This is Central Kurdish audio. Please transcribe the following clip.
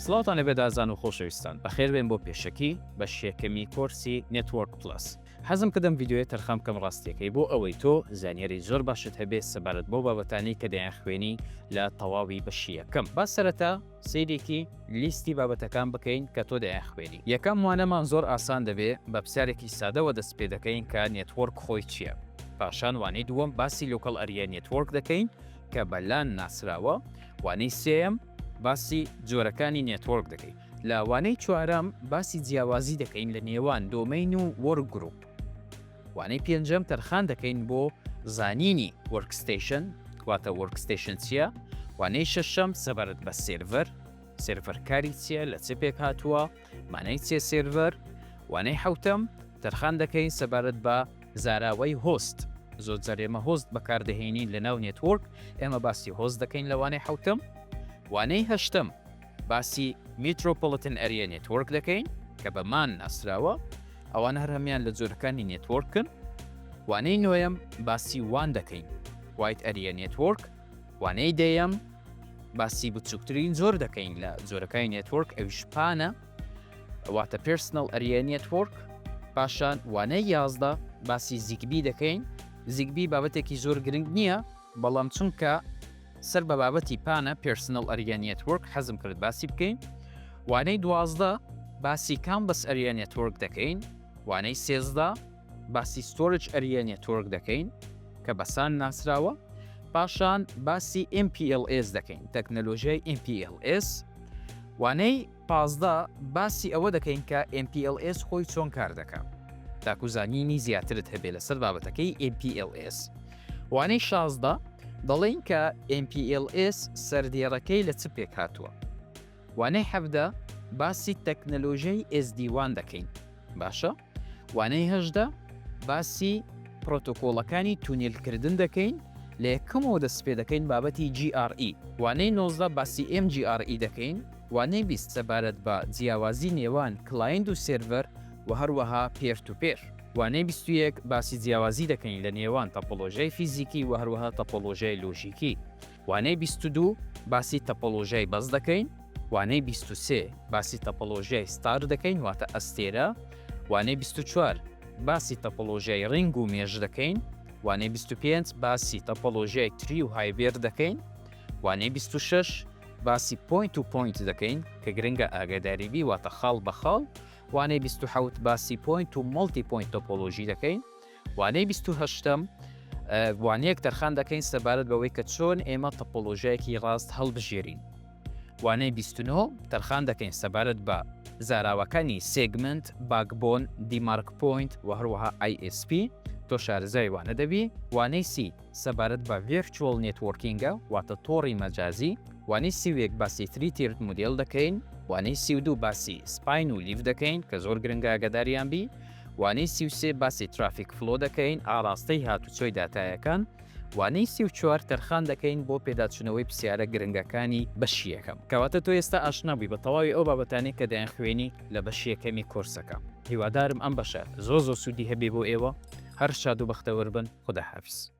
سڵاتان لەبێ دازان و خۆشەویستان بەخێربێن بۆ پێشەکی بە شێکەمی کۆرسی نێتوەرک پلس. حەزم کردم ڤیدیۆیە تەرخەم کەم ڕاستیەکەی بۆ ئەوەی تۆ زانیاری زۆر باشت هەبێت سەبارەت بۆ بابەتانی کە دەیان خوێنی لە تەواوی بەشی یەکەم. با سەرەتا سەیرێکی لیستی بابەتەکان بکەین کە تۆ دەیان خوێنی. یەکەم وانەمان زۆر ئاسان دەبێت بە پرسیارێکی سادەوە دەست پێ دەکەین کە نێتوەرک خۆی چییە. پاشان وانەی دووەم باسی لۆکەڵ ئەریە نێتوەرک دەکەین کە بەلان ناسراوە. وانەی سێەم باسی جۆرەکانی نێتوەرک دەکەین. لە وانەی چوارەم باسی جیاوازی دەکەین لە نێوان دۆمین و وەرکگروپ. وانەی پێنجەم تەرخان دەکەین بۆ زانینی وەرکستیشن واتە وەرکستیشن چییە. وانەی شەشەم سەبارەت بە سێرڤەرکاری چییە لە چ پێک هاتووە مانای چێ سێرڤەر. وانەی حەوتەم تەرخان دەکەین سەبارەت بە زاراوەی هۆست. زۆر جار ئێمە هۆست بەکاردەهێنین لە ناو نێتوەرک، ئێمە باسی هۆست دەکەین لە وانەی حەوتەم. وانەی هەشتم باسی میترۆپۆلیتن ئەریە نێتوەرک دەکەین کە بەمان ناسراوە، ئەوانە هەر هەمیان لە جۆرەکانی نێتوەرکن. وانەی نۆیەم باسی وان دەکەین وایت ئەریە نێتوەرک. وانەی دەیەم باسی بچووکترین زۆر دەکەین لە جۆرەکانی نێتوەرک، ئەویش پانە واتە پێرسنەڵ ئەریە نێتوەرک. پاشان وانەی یازدە باسی زیگبی دەکەین. زیگبی بابەتێکی زۆر گرنگ نییە، بەڵام چونکە سەر بە بابەتی پانە پێرسنەڵ ئەریە نێتوەرک حەزم کرد باسی بکەین. وانەی دوازدە باسی کامبەس ئەریە نێتوەرک دەکەین. وانەی سێزدە باسی ستۆرج ئەریە نێتوەرک دەکەین کە بەسان ناسراوە. پاشان باسی MPLS دەکەین، تەکنەلۆژیای MPLS. وانەی پازدە باسی ئەوە دەکەین کە MPLS خۆی چۆن کار دەکات، تاکوزانینی زیاترت هەبێ لەسەر بابەتەکەی MPLS. وانەی شازدە دەڵێن کە MPLS سەردێڕەکەی لە چ پێک هاتووە. وانەی حەڤدە باسی تەکنەلۆژیای SD1 دەکەین. باشە. وانەی هەژدە باسی پرۆتۆکۆڵەکانی تونێلکردن دەکەین، لە یەکەمەوە دەست پێ دەکەین بابەتی GRE. وانەی 19 باسی MGRE دەکەین. وانەی 20 سەبارەت بە جیاوازی نێوان کلاینت و سێرڤەر و هەروەها پێر تو پێر. وانەی 21 باسی جیاوازی دەکەین لە نێوان تەپۆلۆژیای فیزیکی و هەروەها تەپۆلۆژیای لۆژیکی. وانەی 22 باسی تەپۆلۆژیای بەز دەکەین. وانەی 23 باسی تەپۆلۆژیای ستار دەکەین واتە ئەستێرە. وانەی 24 باسی تەپۆلۆژیای ڕینگ و مێژ دەکەین. وانەی 25 باسی تەپۆلۆژیای تری و هایبێر دەکەین. وانەی 26 باسی پوینت و پوینت دەکەین کە گرنگە ئاگاداریبی واتە خاڵ بە خاڵ. وانەی 27 باسی پوینت و مڵتی پوینت تۆپۆلۆژی دەکەین. وانەی 28م وانەیەک تەرخان دەکەین سەبارەت بەوەی کە چۆن ئێمە تەپۆلۆژیایەکی ڕاست هەڵبژێرین. وانەی 29 تەرخان دەکەین سەبارەت بە زاراوەکانی سێگمنت، باکبۆن، دیمارک پوینت و هەروەها ISP. تۆ شارەزای وانە دەبی. وانەی سی سەبارەت بە ڤێرچوەڵ نێتوەرکینگە واتە تۆڕی مەجازی. وانەی سیوێک باسی تری تیرت مودێل دەکەین. وانەی 32 باسی سپاین و لیف دەکەین کە زۆر گرنگە ئاگاداریان بی. وانەی 33 باسی ترافیک فلۆ دەکەین، ئاراستەی هاتوچۆی داتایەکان. وانەی 34 تەرخان دەکەین بۆ پێداچوونەوەی پرسیارە گرنگەکانی بەشی یەکەم. کەواتە تۆ ئێستا ئاشنابووی بە تەواوی ئەو بابەتانەی کە دەیان خوێنی لە بەشی یەکەمی کۆرسەکە. هیوادارم ئەم بەشە زۆر سوودی هەبێ بۆ ئێوە. هەر شاد و بەختەوەر بن. خوداحافظ.